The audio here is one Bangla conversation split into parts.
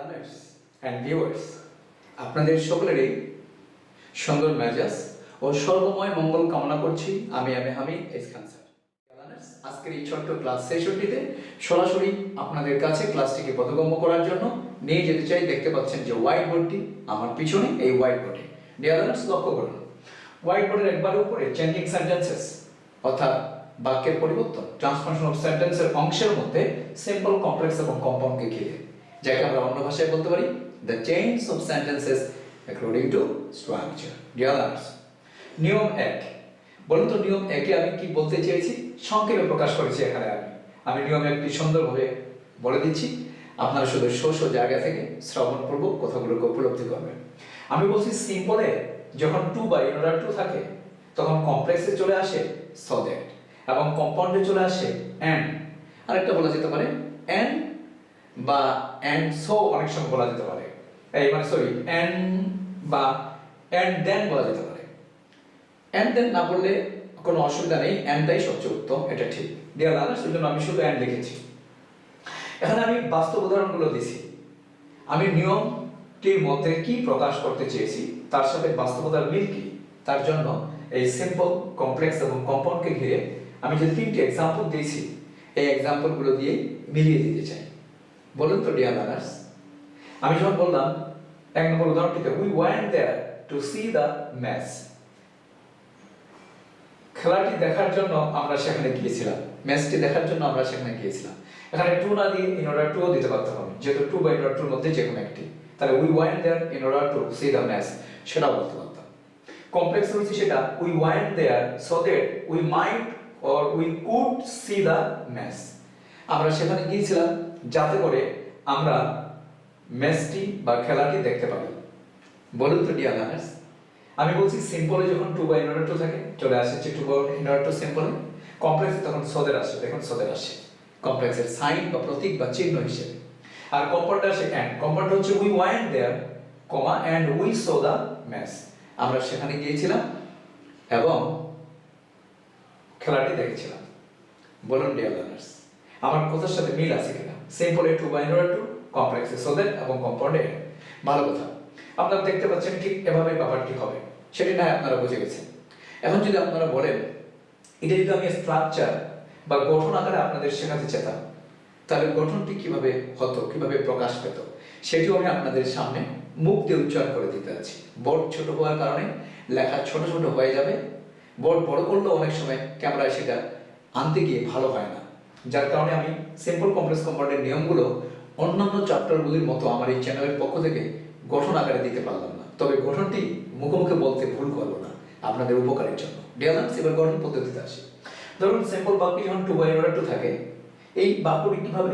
লার্নার্স অ্যান্ড ভিউয়ার্স, আপনাদের সকলেরই সুন্দর মেজাজ ও সর্বময় মঙ্গল কামনা করছি। আমি হামিদ এস খান স্যার। লার্নার্স, আজকের এই ছোট্ট ক্লাস সেশনটিতে সরাসরি আপনাদের কাছে ক্লাসটিকে বোধগম্য করার জন্য নিয়ে যেতে চাই। দেখতে পাচ্ছেন যে হোয়াইট বোর্ডটি আমার পিছনে, এই হোয়াইট বোর্ডে ডিয়ার লার্নার্স লক্ষ্য করুন, হোয়াইট বোর্ডের একবার উপরে চেঞ্জিং সেন্টেন্সেস অর্থাৎ বাক্যের পরিবর্তন, ট্রান্সফরমেশন অফ সেন্টেন্সের অংশের মধ্যে সিম্পল, কমপ্লেক্স এবং কম্পাউন্ডকে ঘিরে, যাকে আমরা অন্য ভাষায় বলতে পারি the chains of sentences according to structure. Dear learners, নিয়ম 1, বলুন তো নিয়ম 1 এ আমি কি বলতে চেয়েছি? সংক্ষেপে প্রকাশ করেছি এখানে। আমি নিয়ম 1টি সুন্দরভাবে বলে দিচ্ছি, আপনারা শুধু জায়গা থেকে শ্রবণপূর্বক কথাগুলোকে উপলব্ধি করবেন। আমি বলছি সিম্পলে যখন টু বা ইন অর্ডার টু থাকে তখন কমপ্লেক্সে চলে আসে সো দ্যাট, এবং কম্পাউন্ডে চলে আসে অ্যান্ড। আরেকটা বলা যেতে পারে অ্যান্ড বা অ্যান্ড সো, অনেক সময় বলা যেতে পারে অ্যান্ড বা অ্যান্ড দেন বলা যেতে পারে। অ্যান্ড দেন না বললে কোনো অসুবিধা নেই, অ্যান্ডটাই সবচেয়ে উত্তম, এটা ঠিক। ডিয়ার লার্নার্স, সেই জন্য আমি শুধু অ্যান্ড লিখেছি। এখানে আমি বাস্তব উদাহরণগুলো দিছি। আমি নিয়মটির মধ্যে কি প্রকাশ করতে চেয়েছি তার সাথে বাস্তবতার মিল কি, তার জন্য এই সিম্পল, কমপ্লেক্স এবং কম্পাউন্ডকে ঘিরে আমি যে 3টি এক্সাম্পল দিয়েছি, এই এক্সাম্পলগুলো দিয়ে মিলিয়ে দিতে চাই। বলুন তো ডিয়ার লার্নার্স, আমি যখন বললাম 1 নম্বর উদাহরণটিতে we went there to see the match, খেলাটি দেখার জন্য আমরা সেখানে গিয়েছিলাম, ম্যাচটি দেখার জন্য আমরা সেখানে গিয়েছিলাম। এখানে টু না দিয়ে ইন অর্ডার টু দিতে পারতাম আমি, যেহেতু টু বা ইন অর্ডার টুর মধ্যে যে কোনো একটি, তাহলে we went there in order to see the match সেটাও বলতে পারতাম। কমপ্লেক্স হচ্ছে সেটা we went there so that we might or we could see the match, আমরা সেখানে গিয়েছিলাম যাতে করে আমরা ম্যাচটি বা খেলাটি দেখতে পারি। বলুন তো ডিয়ার লার্নার্স, আমি বলছি সিম্পলে যখন টু বা ইন অর্ডার টু থাকে চলে আসে টু বা ইন অর্ডার টু সিম্পলে, কমপ্লেক্সে তখন সোদের আসে, দেখুন সোদের আসে কমপ্লেক্সের সাইন বা প্রতীক বা চিহ্ন হিসেবে। আর কম্পাউন্ডে আসে অ্যান্ড, কম্পাউন্ড হচ্ছে we went there comma and we saw the match, আমরা সেখানে গিয়েছিলাম এবং খেলাটি দেখেছিলাম। বলুন ডিয়ার লার্নার্স, আমার কথার সাথে মিল আছে কিনা? সিম্পলে টু বা ইন অর্ডার টু, কমপ্লেক্সে সো দ্যাট এবং কম্পাউন্ডে অ্যান্ড। ভালো কথা, আপনারা দেখতে পাচ্ছেন ঠিক এভাবে ব্যাপারটি হবে, সেটি না আপনারা বুঝে গেছেন। এখন যদি আপনারা বলেন এটা যদি আমি স্ট্রাকচার বা গঠন আকারে আপনাদের শেখাতে চেতাম, তাহলে গঠনটি কিভাবে হতো, কিভাবে প্রকাশ পেত, সেটিও আমি আপনাদের সামনে মুখ দিয়ে উচ্চারণ করে দিতে আছি। বোর্ড ছোট হওয়ার কারণে লেখা ছোট ছোট হয়ে যাবে, বোর্ড বড় করলেও অনেক সময় ক্যামেরায় সেটা আনতে গিয়ে ভালো হয় না, যার কারণে আমি সিম্পল, কমপ্লেক্স, কম্পাউন্ডের নিয়মগুলো অন্যান্য চ্যাপ্টারগুলির মতো আমার এই চ্যানেলের পক্ষ থেকে গঠন আকারে দিতে পারলাম না। তবে গঠনটি মুখে মুখে বলতে ভুল করবো না, আপনাদের উপকারের জন্য। ডিয়ার লার্নার্স, এবার গঠন পদ্ধতিতে আসি। ধরুন সিম্পল বাক্যে যখন টু বা ইন অর্ডার টু থাকে, এই বাক্যটি কিভাবে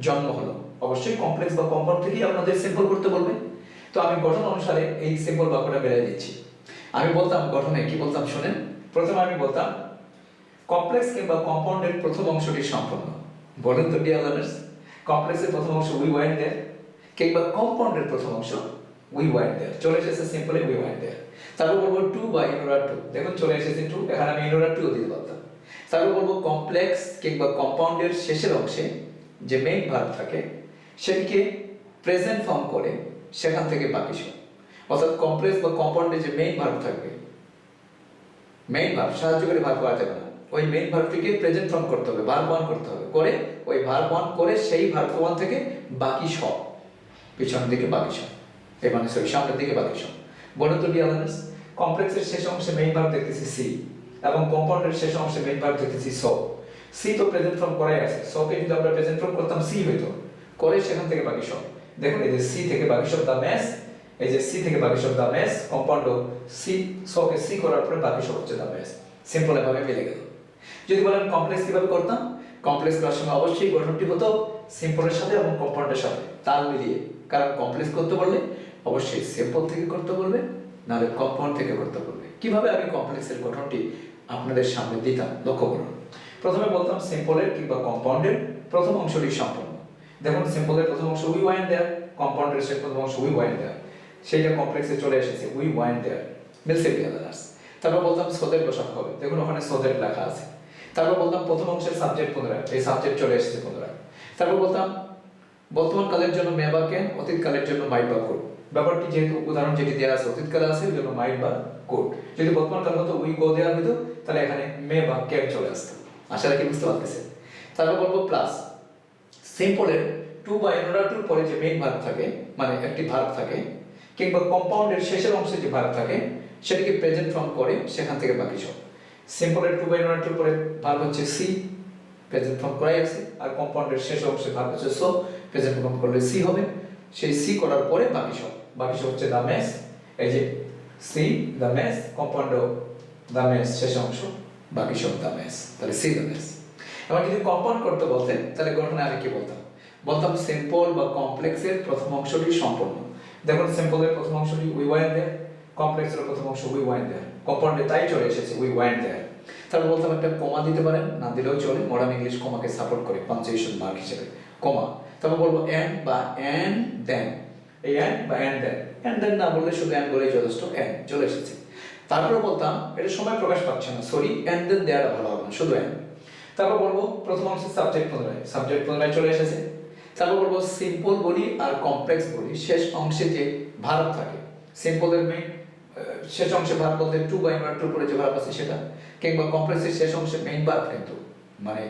জন্ম হলো? অবশ্যই কমপ্লেক্স বা কম্পাউন্ড থেকেই আপনাদের সিম্পল করতে বলবে। তো আমি গঠন অনুসারে এই সিম্পল বাক্যটা বেরিয়ে দিচ্ছি। আমি বলতাম গঠনে কি বলতাম শুনেন। প্রথমে আমি বলতাম কমপ্লেক্স কিংবা কম্পাউন্ডের প্রথম অংশটি সম্পূর্ণ। বলুন তো ডিয়ার লার্নার্স, কমপ্লেক্সের প্রথম অংশ উই ওয়েন্ট দেয়ার কিংবা কম্পাউন্ডের প্রথম অংশ উই ওয়েন্ট দেয়ার, চলে এসেছে সিম্পলে উই ওয়েন্ট দেয়ার। তারপর বলবো টু বা ইন অর্ডার টু, দেখুন চলে এসেছে টু, এখানে আমি ইন অর্ডার টু দিতে পারতাম। তারপর বলবো কমপ্লেক্স কিংবা কম্পাউন্ডের শেষের অংশে যে মেইন ভার্ব থাকে সেটিকে প্রেজেন্ট ফর্ম করে সেখান থেকে বাকি সব, অর্থাৎ কমপ্লেক্স বা কম্পাউন্ডে যে মেইন ভার্ব থাকবে, মেইন ভার্ব সাহায্য করে ভার্ব করা যাবে না, ওই মেইন ভার্বটিকে প্রেজেন্ট ফর্ম করতে হবে, ভার্ব ওয়ান করতে হবে, করে ওই ভার্ব ওয়ান করে সেই ভার্ব ওয়ান থেকে বাকি সব, পিছনের দিকে বাকি সব, সামনের দিকে বাকি সব। বলুন তো ডিয়ার লার্নার্স, কমপ্লেক্সের শেষ অংশে মেইন ভার্ব দেখতেছি সি এবং কম্পাউন্ডের শেষ অংশে মেইন ভার্ব দেখতেছি সো। সি তো প্রেজেন্ট ফর্ম করাই আছে, সো কে যদি আমরা প্রেজেন্ট ফর্ম করতাম সি হইতো, করে সেখান থেকে বাকি সব। দেখুন এই যে সি থেকে বাকি সব দা ম্যাচ, এই যে সি থেকে বাকি সব দা match, কম্পাউন্ডও C, so K C করার পরে বাকি সব হচ্ছে দা ম্যাচ। সিম্পল এভাবে মিলে গেল। যদি বলেন কমপ্লেক্স কিভাবে করতাম, কমপ্লেক্স করার সময় অবশ্যই গঠনটি হতো সিম্পলের সাথে এবং কম্পাউন্ডের সাথে তাল মিলিয়ে, কারণ কমপ্লেক্স করতে বললে অবশ্যই সিম্পল থেকে করতে বলবে, নাহলে কম্পাউন্ড থেকে করতে বলবে। কিভাবে আমি কমপ্লেক্সের গঠনটি আপনাদের সামনে দিতাম লক্ষ্য করুন। প্রথমে বলতাম সিম্পলের কিংবা কম্পাউন্ডের প্রথম অংশটি সম্পূর্ণ। দেখুন সিম্পলের প্রথম অংশ উই ওয়েন্ট দেয়ার, কম্পাউন্ডের শেষ প্রথম অংশ উই ওয়েন্ট দেয়ার, সেইটা কমপ্লেক্সে চলে এসেছে উই ওয়েন্ট দেয়ার, মিলছে ডিয়ার লার্নার্স। তারপর বলতাম সোদের বসাতে হবে, দেখুন ওখানে সোদের লেখা আছে। তারপর বলতাম প্রথম অংশের সাবজেক্ট পুনরায়, এই সাবজেক্ট চলে এসেছে পুনরায়। তারপর বলতাম বর্তমান কালের জন্য মে বা ক্যান, অতীত কালের জন্য মাইট বা কুড। ব্যাপারটি যেহেতু উদাহরণ যেটি দেওয়া আছে অতীত কালে আছে, ওই জন্য মাইট বা কুড। যদি বর্তমান কাল হতো উই গো দেওয়া হতো, তাহলে এখানে মে বা ক্যান চলে আসতো। আশা রাখি বুঝতে পারতেছেন। তারপর বলবো প্লাস। সিম্পলের টু বা ইনঅর্ডার পরে যে মেইন ভার্ব থাকে, মানে একটি ভার্ব থাকে, কিংবা কম্পাউন্ডের শেষের অংশে যে ভার্ব থাকে সেটাকে প্রেজেন্ট ফর্ম করে, সেখান থেকে বাকি সব। সিম্পলের টু বা ইনঅর্ডার পরে ভার্ব হচ্ছে সি, প্রেজেন্ট ফর্ম করাই আছে, আর কম্পাউন্ডের শেষ অংশে ভার্ব হচ্ছে সো, প্রেজেন্ট ফর্ম করলে সি হবে। সেই সি করার পরে বাকি সব হচ্ছে দ্য মেস। এই যে see the mess, compound the mess শেষ অংশ, বাকি সব দ্য মেস, তাহলে সি দ্য মেস। এবার যদি কম্পাউন্ড করতে বলতেন তাহলে গঠনে আমি কি বলতাম সিম্পল বা কমপ্লেক্সের প্রথম অংশটি সম্পূর্ণ। দেখুন সিম্পলের প্রথম অংশটি উই ওয়ান্ট দেয়ার, কমপ্লেক্সের প্রথম অংশ উই ওয়ান্ট দেয়ার, কম্পাউন্ডে তাই চলে এসেছে উই ওয়ান্ট দেয়ার। তারপর বলতাম একটা কমা দিতে পারেন, না দিলেও চলে, মডার্ন ইংলিশ কমাকে সাপোর্ট করে পাঞ্চুয়েশন মার্ক হিসেবে কমা। তারপর বলবো এন্ড বা এন্ড দেন, এই এন্ড বা এন্ড দেন না বললে শুধু এন্ড বলেই যথেষ্ট, এন্ড চলে এসেছে। তারপরে বলতাম এটা সময় প্রকাশ পাচ্ছে না, সরি এন্ড দেন দেয়াটা ভালো হবে না, শুধু এন্ড। তারপর বলবো প্রথম অংশে সাবজেক্ট পুনরায় চলে এসেছে। তারপর বলবো সিম্পল বলি আর কমপ্লেক্স বলি শেষ অংশে যে ভার্ব থাকে, সিম্পলের মেইন শেষ অংশে ভার্ব বলতে টু বা ইনভার্ব পরে যে ভার্ব আছে সেটা, কিংবা কমপ্লেক্সের শেষ অংশে মেইন ভার্ব কিন্তু মানে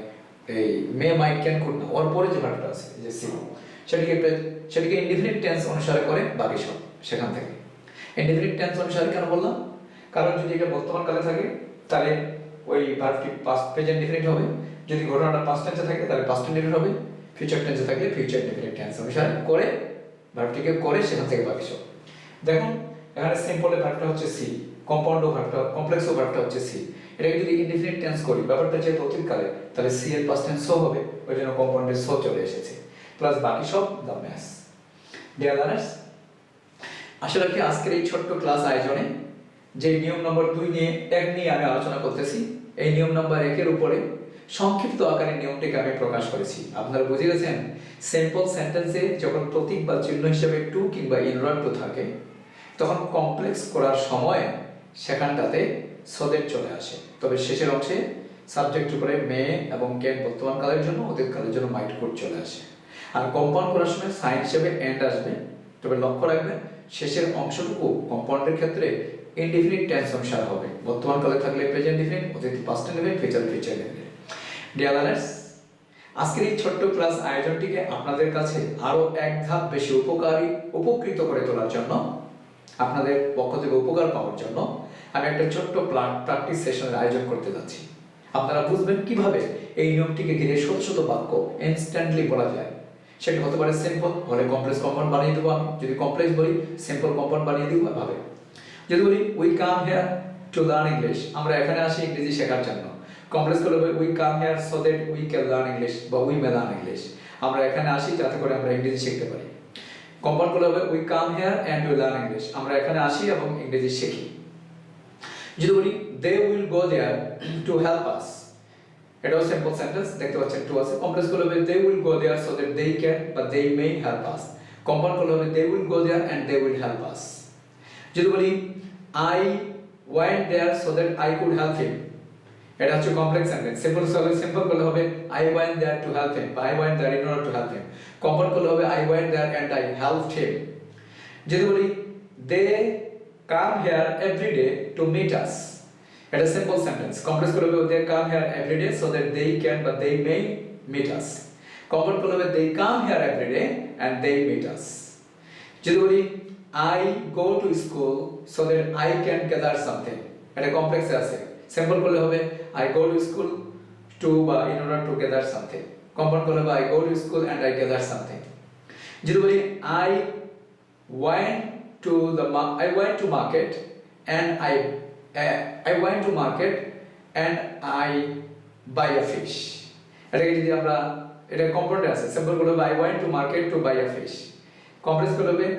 এই মে মাইট ক্যান কুড না, ওর পরে যে ভার্বটা আছে যে সি, সেটাকে ইনডিফিনিট টেন্স অনুসারে করে বাকি সব সেখান থেকে। ইনডিফিনিট টেন্স অনুসারে কেন বললাম? কারণ যদি এটা বর্তমান কালে থাকে তাহলে ওই ভার্বটি পাস্ট প্রেজেন্ট ডিফিনিট হবে, যদি ঘটনাটা পাস্ট টেন্সে থাকে তাহলে পাস্ট ইনডিফিনিট হবে, ফিউচার টেন্সে থাকলে ফিউচার ডিফিনিট টেন্স অনুসারে করে ভার্বটিকে করে সেখান থেকে বাকি সব। দেখুন এখানে সিম্পলের ভার্বটা হচ্ছে সি, কম্পাউন্ডও ভার্বটা, কমপ্লেক্সও ভার্বটা হচ্ছে সি। এটাকে যদি ইনডিফিনিট টেন্স করি, ব্যাপারটা যেহেতু অতীত কালে, তাহলে সি এর পাস্ট টেন্স সো হবে, ওই জন্য কম্পাউন্ডের সো চলে এসেছে, প্লাস বাকি সব দ্য ম্যাস। ডিয়ার লার্নার্স, আশা রাখি আজকের এই ছোট্ট ক্লাস আয়োজনে যে নিয়ম নম্বর 2 নিয়ে 1 নিয়ে আমি আলোচনা করতেছি, এই নিয়ম নাম্বার 1 এর উপরে সংক্ষিপ্ত আকারে নিয়মটিকে আমি প্রকাশ করেছি। আপনারা বুঝে গেছেন সিম্পল সেন্টেন্সে যখন প্রতীক বা চিহ্ন হিসেবে টু কিংবা ইনঅর্ডার টু থাকে, তখন কমপ্লেক্স করার সময় সেখানটাতে সদের চলে আসে, তবে শেষের অংশে সাবজেক্ট উপরে মে এবং ক্যান বর্তমান কালের জন্য, অতীত কালের জন্য মাইট কুড চলে আসে। আর কম্পাউন্ড করার সময় সাইন হিসেবে এন্ড আসবে, তবে লক্ষ্য রাখবেন শেষের অংশটুকু কম্পাউন্ডের ক্ষেত্রে ইনডিফিনিট টেন্স অনুসারে হবে, বর্তমান কালে থাকলে প্রেজেন্ট ডিফিনিট, অতীত past definite, future definite. Dear learners, আজকের এই ছোট্ট ক্লাস আয়োজনটিকে আপনাদের কাছে আরো এক ধাপ বেশি উপকৃত করে তোলার জন্য, আপনাদের পক্ষ থেকে উপকার পাওয়ার জন্য আমি একটা ছোট্ট প্র্যাকটিস সেশনের আয়োজন করতে যাচ্ছি। আপনারা বুঝবেন কিভাবে এই নিয়মটিকে ঘিরে শত শত বাক্য ইনস্ট্যান্টলি বলা যায়। সেটা হতে পারে সিম্পল হলে কমপ্লেক্স কম্পাউন্ড বানিয়ে দেবো আমি, যদি কমপ্লেক্স বলি সিম্পল কম্পাউন্ড বানিয়ে দিব এভাবে। যদি বলি we come here to learn English, আমরা এখানে আসি ইংরেজি শেখার জন্য, কমপ্লেক্স করলে we come here so that we can learn English বা উই মে লার্ন ইংলিশ, আমরা এখানে আসি যাতে করে আমরা ইংরেজি শিখতে পারি। কম্পাউন্ড করলে হবে we come here and we learn English, আমরা এখানে আসি এবং ইংরেজি শিখি। যদি বলি they will go there to help us, এটাও সিম্পল সেন্টেন্স, দেখতে পাচ্ছেন টু আছে, কমপ্লেক্স করলে হবে they will go there so that they can বা they may help us, compound করলে হবে they will go there and they will help us. যদি বলি I went there so that I could help him, এটা হচ্ছে কমপ্লেক্স সেন্টেন্স, সিম্পল করলে হবে I went there to help him বা I went there in order to help him, compound করলে হবে I went there and I helped him। যদি বলি they come here every day to meet us, এটা সিম্পল সেন্টেন্স, কমপ্লেক্স করলে হবে they come here every day so that they can বা they may meet us, compound করলে হবে they come here every day and they meet us। যদি বলি I go to school so that I can gather something, এটা কমপ্লেক্সে আছে, সিম্পল করলে হবে I go to school to বা in order to gather something, compound করলে হবে I go to school and I gather something। যদি বলি I went to market and I went to market and I buy a fish, এটাকে যদি আমরা, এটা কম্পাউন্ডে আছে, সিম্পল করলে হবে I went to market to buy a fish, complex করলে হবে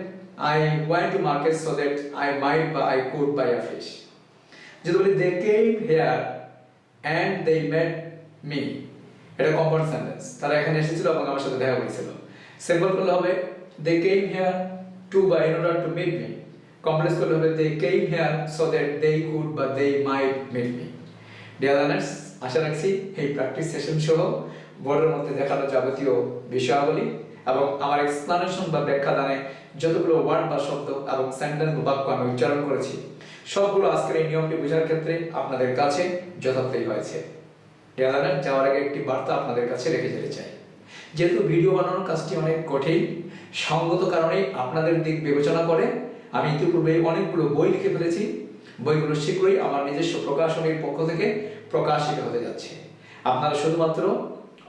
I went to market so that I might বা I could buy a fish। যদি বলি they came here and they met me, এটা কম্পাউন্ড সেন্টেন্স, তারা এখানে এসেছিল এবং আমার সাথে দেখা করেছিল, সিম্পল করলে হবে they came here to বা in order to meet me, complex করলে হবে they came here so that they could বা they might meet me। Dear learners, আশা রাখছি এই প্র্যাকটিস সেশন সহ বোর্ডের মধ্যে দেখানো যাবতীয় বিষয়াবলী এবং আমার এক্সপ্লানেশন বা ব্যাখ্যা দানে যতগুলো ওয়ার্ড বা শব্দ এবং সেন্টেন্স বা বাক্য আমি উচ্চারণ করেছি সবগুলো আজকের এই নিয়মটি বোঝার ক্ষেত্রে আপনাদের কাছে যথার্থই হয়েছে। টেলারের যাওয়ার আগে একটি বার্তা আপনাদের কাছে রেখে যেতে চাই। যেহেতু ভিডিও বানানোর কাজটি অনেক কঠিন, সঙ্গত কারণে আপনাদের দিক বিবেচনা করে আমি ইতিপূর্বে অনেকগুলো বই লিখে ফেলেছি। বইগুলো শীঘ্রই আমার নিজস্ব প্রকাশনীর পক্ষ থেকে প্রকাশিত হতে যাচ্ছে। আপনারা শুধুমাত্র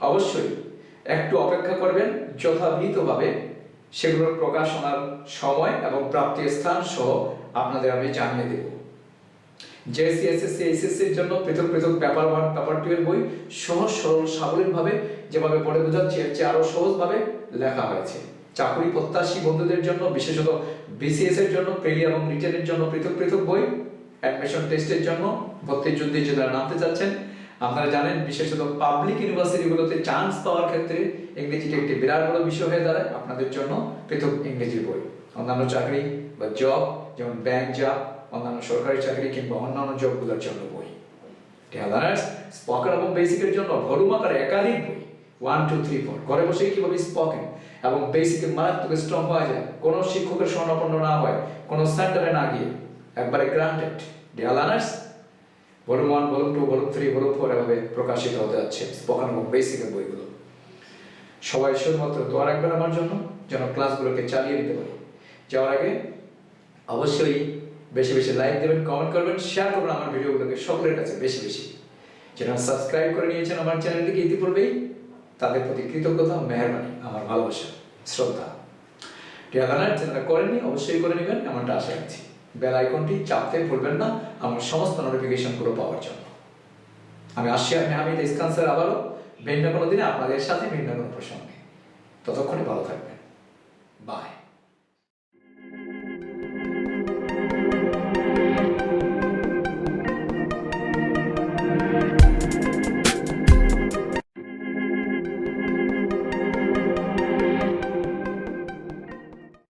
অবশ্যই একটু অপেক্ষা করবেন, যথাবিহিতভাবে সেগুলোর প্রকাশনার সময় এবং প্রাপ্তির স্থান সহ আপনাদের আমি জানিয়ে দেব। জেএসসি, এসএসসি, এইচএসসির জন্য পৃথক পৃথক পেপার 1, পেপার 2 এর বই সহজ সরল সাবলীলভাবে যেভাবে পড়ে বোঝাচ্ছি এর চেয়ে আরো সহজভাবে লেখা হয়েছে। চাকরি প্রত্যাশী বন্ধুদের জন্য, বিশেষত বিসিএস এর জন্য, প্রিলি এবং রিটেনের জন্য পৃথক পৃথক বই, অ্যাডমিশন টেস্টের জন্য, ভর্তির যুদ্ধে যারা নামতে চাচ্ছেন, আপনারা জানেন বিশেষত পাবলিক ইউনিভার্সিটিগুলোতে চান্স পাওয়ার ক্ষেত্রে ইংরেজিটা একটি বিরাট বড় বিষয় হয়ে দাঁড়ায়। আপনাদের জন্য পৃথক ইংরেজি বই, অন্যান্য চাকরি বা জব যেমন ব্যাংক জব, অন্যান্য সরকারি চাকরি কিংবা অন্যান্য জবগুলোর জন্য বই। টেলার্স স্পোকেন এবং বেসিকের জন্য ভলিউম আকারে একাধিক বই 1, 2, 3, 4 ঘরে বসে কিভাবে স্পোকেন এবং বেসিকে মারাত্মক স্ট্রং হওয়া যায়, কোনো শিক্ষকের শরণাপন্ন না হয়, কোনো সেন্টারে না গিয়ে, একবারে granted. Tailors volume 1, volume 2, volume 3, volume 4 এভাবে প্রকাশিত হতে যাচ্ছে স্পোকেন এবং বেসিকের বইগুলো। সবাই শুধুমাত্র দোয়া রাখবেন আমার জন্য যেন ক্লাসগুলোকে চালিয়ে নিতে পারি। যাওয়ার আগে অবশ্যই বেশি বেশি লাইক দেবেন, কমেন্ট করবেন, শেয়ার করবেন আমার ভিডিওগুলোকে সকলের কাছে বেশি বেশি। যারা সাবস্ক্রাইব করে নিয়েছেন আমার চ্যানেলটিকে ইতিপূর্বেই, তাদের প্রতি কৃতজ্ঞতা, মেহেরবানি, আমার ভালোবাসা, শ্রদ্ধা। টিয়াগানার চ্যানেলটা করেননি অবশ্যই করে নেবেন এমনটা আশা রাখছি। বেল আইকনটি চাপতে ভুলবেন না আমার সমস্ত নোটিফিকেশনগুলো পাওয়ার জন্য। আমি আসছি হামিদ ইসকান স্যার আবারও ভিন্ন কোনো দিনে আপনাদের সাথে ভিন্ন কোনো প্রসঙ্গে। ততক্ষণে ভালো থাকবেন। বাই।